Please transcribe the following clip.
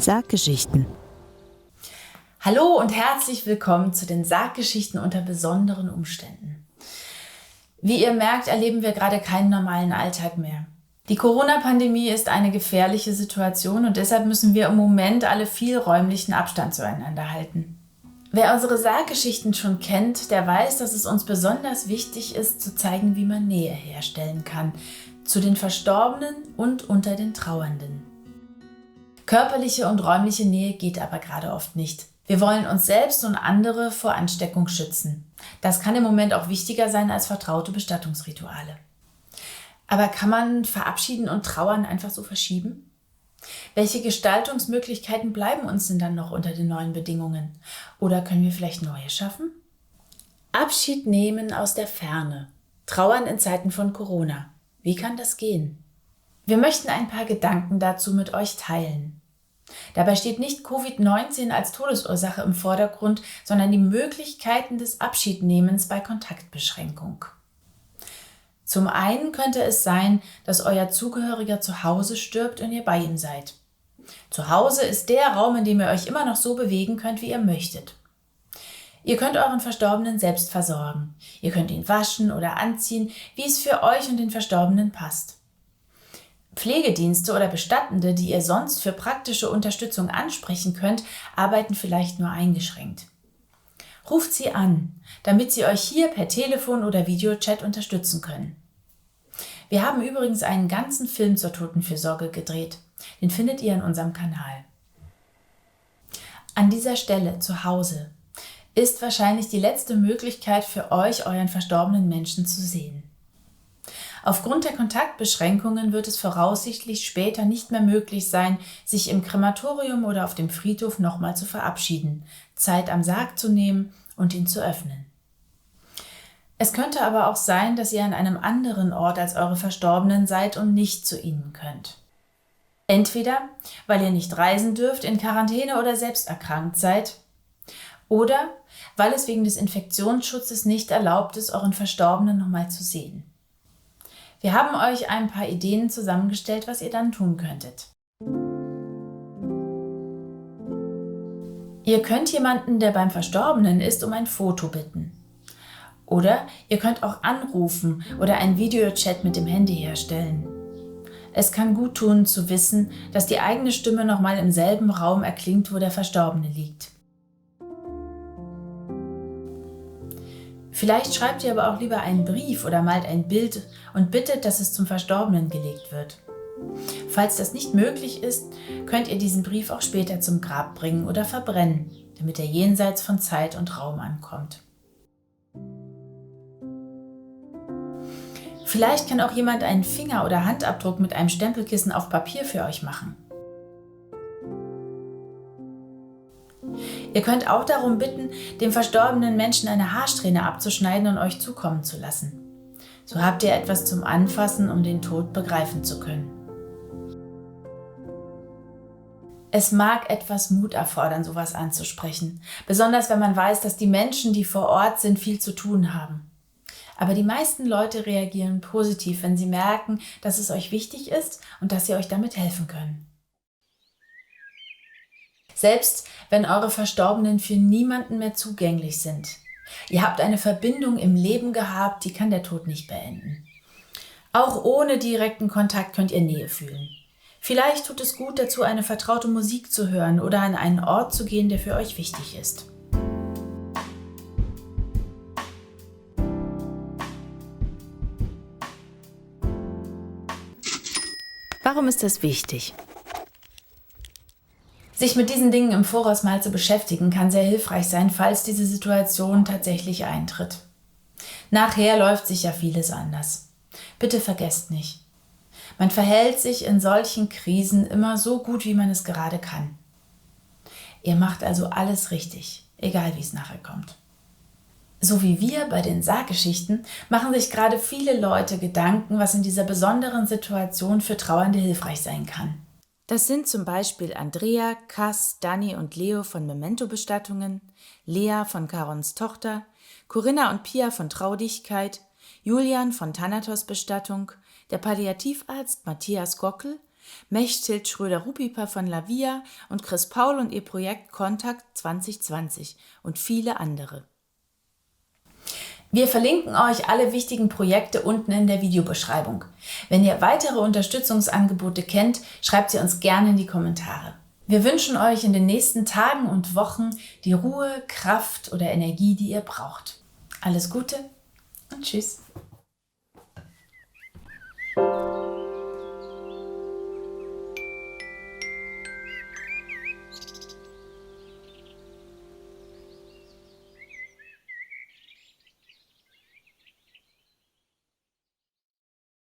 Sarggeschichten. Hallo und herzlich willkommen zu den Sarggeschichten unter besonderen Umständen. Wie ihr merkt, erleben wir gerade keinen normalen Alltag mehr. Die Corona-Pandemie ist eine gefährliche Situation und deshalb müssen wir im Moment alle viel räumlichen Abstand zueinander halten. Wer unsere Sarggeschichten schon kennt, der weiß, dass es uns besonders wichtig ist, zu zeigen, wie man Nähe herstellen kann, zu den Verstorbenen und unter den Trauernden. Körperliche und räumliche Nähe geht aber gerade oft nicht. Wir wollen uns selbst und andere vor Ansteckung schützen. Das kann im Moment auch wichtiger sein als vertraute Bestattungsrituale. Aber kann man Verabschieden und Trauern einfach so verschieben? Welche Gestaltungsmöglichkeiten bleiben uns denn dann noch unter den neuen Bedingungen? Oder können wir vielleicht neue schaffen? Abschied nehmen aus der Ferne. Trauern in Zeiten von Corona. Wie kann das gehen? Wir möchten ein paar Gedanken dazu mit euch teilen. Dabei steht nicht Covid-19 als Todesursache im Vordergrund, sondern die Möglichkeiten des Abschiednehmens bei Kontaktbeschränkung. Zum einen könnte es sein, dass euer Zugehöriger zu Hause stirbt und ihr bei ihm seid. Zu Hause ist der Raum, in dem ihr euch immer noch so bewegen könnt, wie ihr möchtet. Ihr könnt euren Verstorbenen selbst versorgen. Ihr könnt ihn waschen oder anziehen, wie es für euch und den Verstorbenen passt. Pflegedienste oder Bestattende, die ihr sonst für praktische Unterstützung ansprechen könnt, arbeiten vielleicht nur eingeschränkt. Ruft sie an, damit sie euch hier per Telefon oder Videochat unterstützen können. Wir haben übrigens einen ganzen Film zur Totenfürsorge gedreht. Den findet ihr in unserem Kanal. An dieser Stelle, zu Hause, ist wahrscheinlich die letzte Möglichkeit für euch, euren verstorbenen Menschen zu sehen. Aufgrund der Kontaktbeschränkungen wird es voraussichtlich später nicht mehr möglich sein, sich im Krematorium oder auf dem Friedhof nochmal zu verabschieden, Zeit am Sarg zu nehmen und ihn zu öffnen. Es könnte aber auch sein, dass ihr an einem anderen Ort als eure Verstorbenen seid und nicht zu ihnen könnt. Entweder, weil ihr nicht reisen dürft, in Quarantäne oder selbst erkrankt seid, oder weil es wegen des Infektionsschutzes nicht erlaubt ist, euren Verstorbenen nochmal zu sehen. Wir haben euch ein paar Ideen zusammengestellt, was ihr dann tun könntet. Ihr könnt jemanden, der beim Verstorbenen ist, um ein Foto bitten. Oder ihr könnt auch anrufen oder einen Videochat mit dem Handy herstellen. Es kann gut tun zu wissen, dass die eigene Stimme nochmal im selben Raum erklingt, wo der Verstorbene liegt. Vielleicht schreibt ihr aber auch lieber einen Brief oder malt ein Bild und bittet, dass es zum Verstorbenen gelegt wird. Falls das nicht möglich ist, könnt ihr diesen Brief auch später zum Grab bringen oder verbrennen, damit er jenseits von Zeit und Raum ankommt. Vielleicht kann auch jemand einen Finger- oder Handabdruck mit einem Stempelkissen auf Papier für euch machen. Ihr könnt auch darum bitten, dem verstorbenen Menschen eine Haarsträhne abzuschneiden und euch zukommen zu lassen. So habt ihr etwas zum Anfassen, um den Tod begreifen zu können. Es mag etwas Mut erfordern, sowas anzusprechen, besonders wenn man weiß, dass die Menschen, die vor Ort sind, viel zu tun haben. Aber die meisten Leute reagieren positiv, wenn sie merken, dass es euch wichtig ist und dass sie euch damit helfen können. Selbst wenn eure Verstorbenen für niemanden mehr zugänglich sind. Ihr habt eine Verbindung im Leben gehabt, die kann der Tod nicht beenden. Auch ohne direkten Kontakt könnt ihr Nähe fühlen. Vielleicht tut es gut dazu, eine vertraute Musik zu hören oder an einen Ort zu gehen, der für euch wichtig ist. Warum ist das wichtig? Sich mit diesen Dingen im Voraus mal zu beschäftigen, kann sehr hilfreich sein, falls diese Situation tatsächlich eintritt. Nachher läuft sicher vieles anders. Bitte vergesst nicht. Man verhält sich in solchen Krisen immer so gut, wie man es gerade kann. Ihr macht also alles richtig, egal wie es nachher kommt. So wie wir bei den Sarggeschichten machen sich gerade viele Leute Gedanken, was in dieser besonderen Situation für Trauernde hilfreich sein kann. Das sind zum Beispiel Andrea, Cass, Dani und Leo von Memento Bestattungen, Lea von Carons Tochter, Corinna und Pia von Traudigkeit, Julian von Thanatos Bestattung, der Palliativarzt Matthias Gockel, Mechthild Schröder-Rupiper von Lavia und Chris Paul und ihr Projekt Kontakt 2020 und viele andere. Wir verlinken euch alle wichtigen Projekte unten in der Videobeschreibung. Wenn ihr weitere Unterstützungsangebote kennt, schreibt sie uns gerne in die Kommentare. Wir wünschen euch in den nächsten Tagen und Wochen die Ruhe, Kraft oder Energie, die ihr braucht. Alles Gute und tschüss.